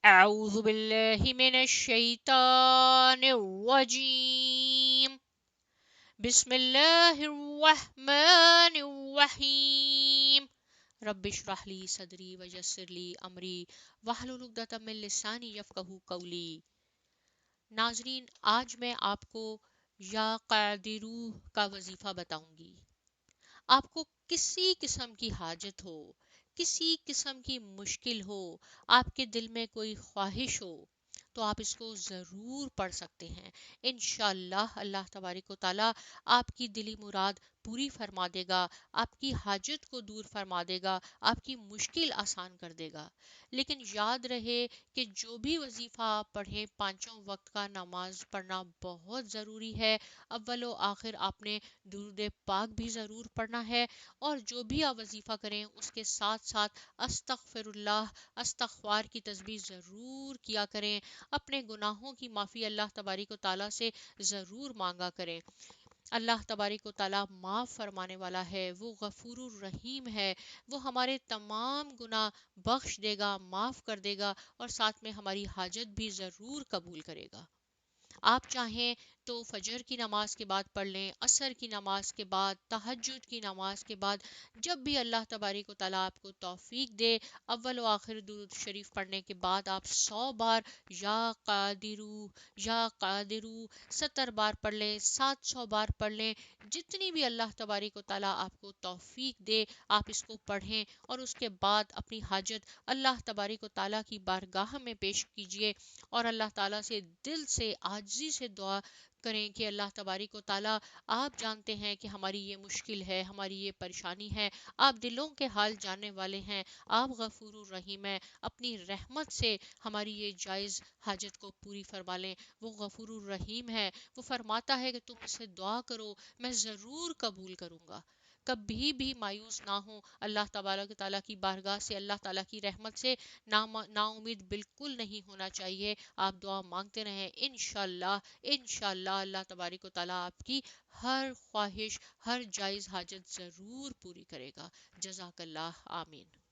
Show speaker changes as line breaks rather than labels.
أعوذ بالله من الشيطان الرجيم. بسم الله الرحمن الرحيم. رب اشرح لي صدري ويسر لي أمري واحلل عقدة من لساني يفقهوا قولي. ناظرین، آج میں آپ کو یا قادرو کا وظیفہ بتاؤں گی. آپ کو کسی قسم کی حاجت ہو، کسی قسم کی مشکل ہو، آپ کے دل میں کوئی خواہش ہو، تو آپ اس کو ضرور پڑھ سکتے ہیں. انشاءاللہ اللہ تبارک و تعالی آپ کی دلی مراد پوری فرما دے گا، آپ کی حاجت کو دور فرما دے گا، آپ کی مشکل آسان کر دے گا. لیکن یاد رہے کہ جو بھی وظیفہ آپ پڑھیں، پانچوں وقت کا نماز پڑھنا بہت ضروری ہے. اول و آخر آپ نے درود پاک بھی ضرور پڑھنا ہے، اور جو بھی آپ وظیفہ کریں اس کے ساتھ ساتھ استغفر اللہ، استغفار کی تسبیح ضرور کیا کریں. اپنے گناہوں کی معافی اللہ تبارک و تعالیٰ سے ضرور مانگا کریں. اللہ تبارک و تعالیٰ معاف فرمانے والا ہے، وہ غفور الرحیم ہے. وہ ہمارے تمام گناہ بخش دے گا، معاف کر دے گا، اور ساتھ میں ہماری حاجت بھی ضرور قبول کرے گا. آپ چاہیں تو فجر کی نماز کے بعد پڑھ لیں، عصر کی نماز کے بعد، تہجد کی نماز کے بعد، جب بھی اللہ تبارک و تعالیٰ آپ کو توفیق دے. اول و آخر درود شریف پڑھنے کے بعد آپ 100 بار یا قادرو یا قادرو 70 بار پڑھ لیں، 700 بار پڑھ لیں. جتنی بھی اللہ تبارک و تعالیٰ آپ کو توفیق دے آپ اس کو پڑھیں، اور اس کے بعد اپنی حاجت اللہ تبارک و تعالیٰ کی بارگاہ میں پیش کیجئے، اور اللہ تعالیٰ سے دل سے عاجزی سے دعا کریں کہ اللہ تبارک و تعالیٰ، آپ جانتے ہیں کہ ہماری یہ مشکل ہے، ہماری یہ پریشانی ہے، آپ دلوں کے حال جاننے والے ہیں، آپ غفور الرحیم ہیں. اپنی رحمت سے ہماری یہ جائز حاجت کو پوری فرما لیں. وہ غفور الرحیم ہے، وہ فرماتا ہے کہ تم اس سے دعا کرو میں ضرور قبول کروں گا. کبھی بھی مایوس نہ ہوں، اللہ تبارک و تعالیٰ کی بارگاہ سے، اللہ تعالیٰ کی رحمت سے نا امید بالکل نہیں ہونا چاہیے. آپ دعا مانگتے رہیں، انشاءاللہ انشاءاللہ اللہ تبارک و تعالیٰ آپ کی ہر خواہش، ہر جائز حاجت ضرور پوری کرے گا. جزاک اللہ، آمین.